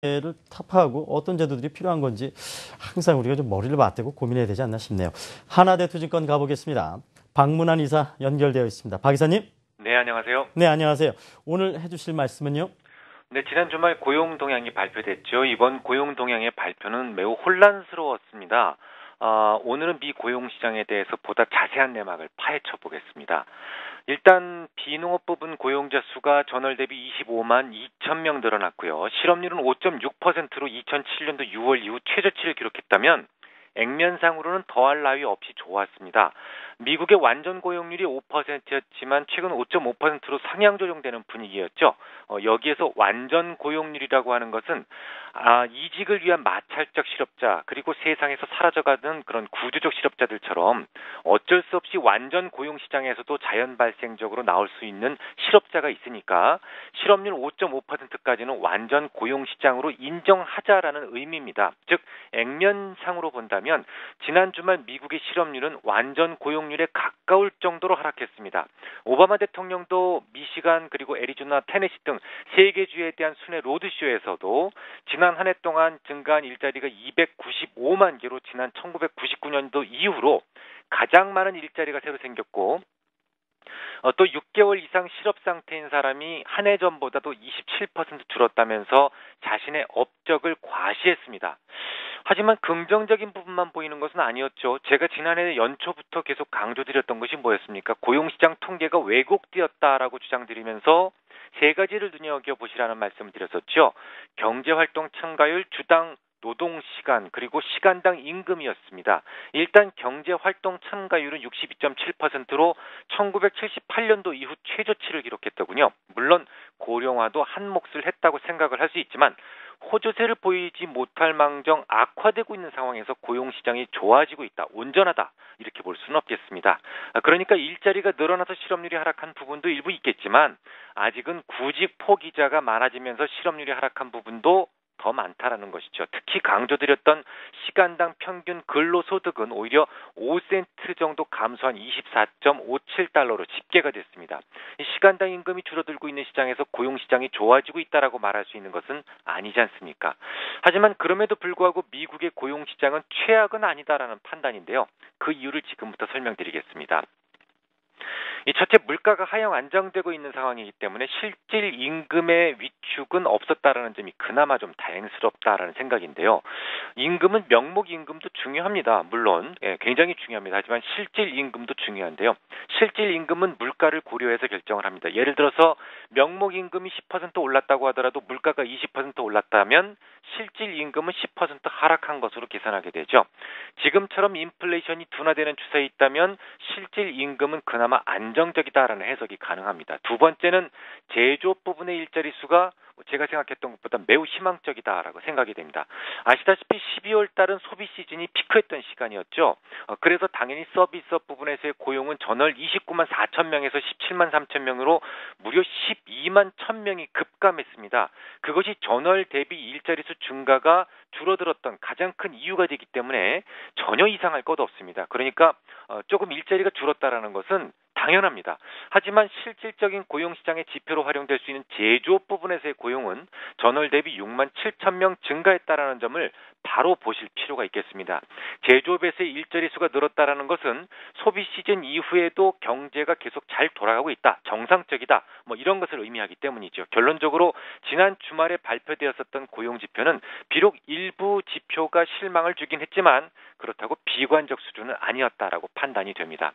를 타파하고 어떤 제도들이 필요한 건지 항상 우리가 좀 머리를 맞대고 고민해야 되지 않나 싶네요. 하나대투증권 가보겠습니다. 박문환 이사 연결되어 있습니다. 박 이사님. 네, 안녕하세요. 네, 안녕하세요. 오늘 해주실 말씀은요? 네, 지난 주말 고용 동향이 발표됐죠. 이번 고용 동향의 발표는 매우 혼란스러웠습니다. 오늘은 미 고용 시장에 대해서 보다 자세한 내막을 파헤쳐 보겠습니다. 일단 비농업 부분 고용자 수가 전월 대비 25만 2천 명 늘어났고요. 실업률은 5.6%로 2007년도 6월 이후 최저치를 기록했다면 액면상으로는 더할 나위 없이 좋았습니다. 미국의 완전 고용률이 5%였지만 최근 5.5%로 상향 조정되는 분위기였죠. 여기에서 완전 고용률이라고 하는 것은 이직을 위한 마찰적 실업자 그리고 세상에서 사라져가는 그런 구조적 실업자들처럼 어쩔 수 없이 완전 고용 시장에서도 자연 발생적으로 나올 수 있는 실업자가 있으니까 실업률 5.5%까지는 완전 고용 시장으로 인정하자라는 의미입니다. 즉 액면상으로 본다면 지난 주말 미국의 실업률은 완전 고용률에 가까울 정도로 하락했습니다. 오바마 대통령도 미시간 그리고 애리조나, 테네시 등 세 개 주에 대한 순회 로드쇼에서도 지난 한 해 동안 증가한 일자리가 295만 개로 지난 1999년도 이후로 가장 많은 일자리가 새로 생겼고 또 6개월 이상 실업 상태인 사람이 한 해 전보다도 27% 줄었다면서 자신의 업적을 과시했습니다. 하지만 긍정적인 부분만 보이는 것은 아니었죠. 제가 지난해 연초부터 계속 강조드렸던 것이 뭐였습니까? 고용시장 통계가 왜곡되었다라고 주장드리면서 세 가지를 눈여겨보시라는 말씀을 드렸었죠. 경제활동 참가율, 주당 노동시간 그리고 시간당 임금이었습니다. 일단 경제활동 참가율은 62.7%로 1978년도 이후 최저치를 기록했더군요. 물론 고령화도 한 몫을 했다고 생각을 할 수 있지만 호조세를 보이지 못할 망정 악화되고 있는 상황에서 고용시장이 좋아지고 있다, 온전하다 이렇게 볼 수는 없겠습니다. 그러니까 일자리가 늘어나서 실업률이 하락한 부분도 일부 있겠지만 아직은 구직 포기자가 많아지면서 실업률이 하락한 부분도 더 많다라는 것이죠. 특히 강조드렸던 시간당 평균 근로소득은 오히려 5센트 정도 감소한 24.57달러로 집계가 됐습니다. 시간당 임금이 줄어들고 있는 시장에서 고용시장이 좋아지고 있다라고 말할 수 있는 것은 아니지 않습니까? 하지만 그럼에도 불구하고 미국의 고용시장은 최악은 아니다라는 판단인데요. 그 이유를 지금부터 설명드리겠습니다. 첫째, 물가가 하향 안정되고 있는 상황이기 때문에 실질 임금의 위축은 없었다라는 점이 그나마 좀 다행스럽다라는 생각인데요. 임금은 명목 임금도 중요합니다. 물론 굉장히 중요합니다. 하지만 실질 임금도 중요한데요. 실질 임금은 물가를 고려해서 결정을 합니다. 예를 들어서 명목 임금이 10% 올랐다고 하더라도 물가가 20% 올랐다면 실질 임금은 10% 하락한 것으로 계산하게 되죠. 지금처럼 인플레이션이 둔화되는 추세에 있다면 실질 임금은 그나마 안정적이다라는 해석이 가능합니다. 두 번째는 제조업 부분의 일자리 수가 제가 생각했던 것보다 매우 희망적이다라고 생각이 됩니다. 아시다시피 12월 달은 소비 시즌이 피크했던 시간이었죠. 그래서 당연히 서비스업 부분에서의 고용은 전월 29만 4천 명에서 17만 3천 명으로 무려 12만 1천 명이 급감했습니다. 그것이 전월 대비 일자리 수 증가가 줄어들었던 가장 큰 이유가 되기 때문에 전혀 이상할 것 없습니다. 그러니까 조금 일자리가 줄었다라는 것은 당연합니다. 하지만 실질적인 고용시장의 지표로 활용될 수 있는 제조업 부분에서의 고용은 전월 대비 6만 7천 명 증가했다라는 점을 바로 보실 필요가 있겠습니다. 제조업에서의 일자리 수가 늘었다라는 것은 소비 시즌 이후에도 경제가 계속 잘 돌아가고 있다, 정상적이다, 이런 것을 의미하기 때문이죠. 결론적으로 지난 주말에 발표되었었던 고용 지표는 비록 일부 지표가 실망을 주긴 했지만 그렇다고 비관적 수준은 아니었다라고 판단이 됩니다.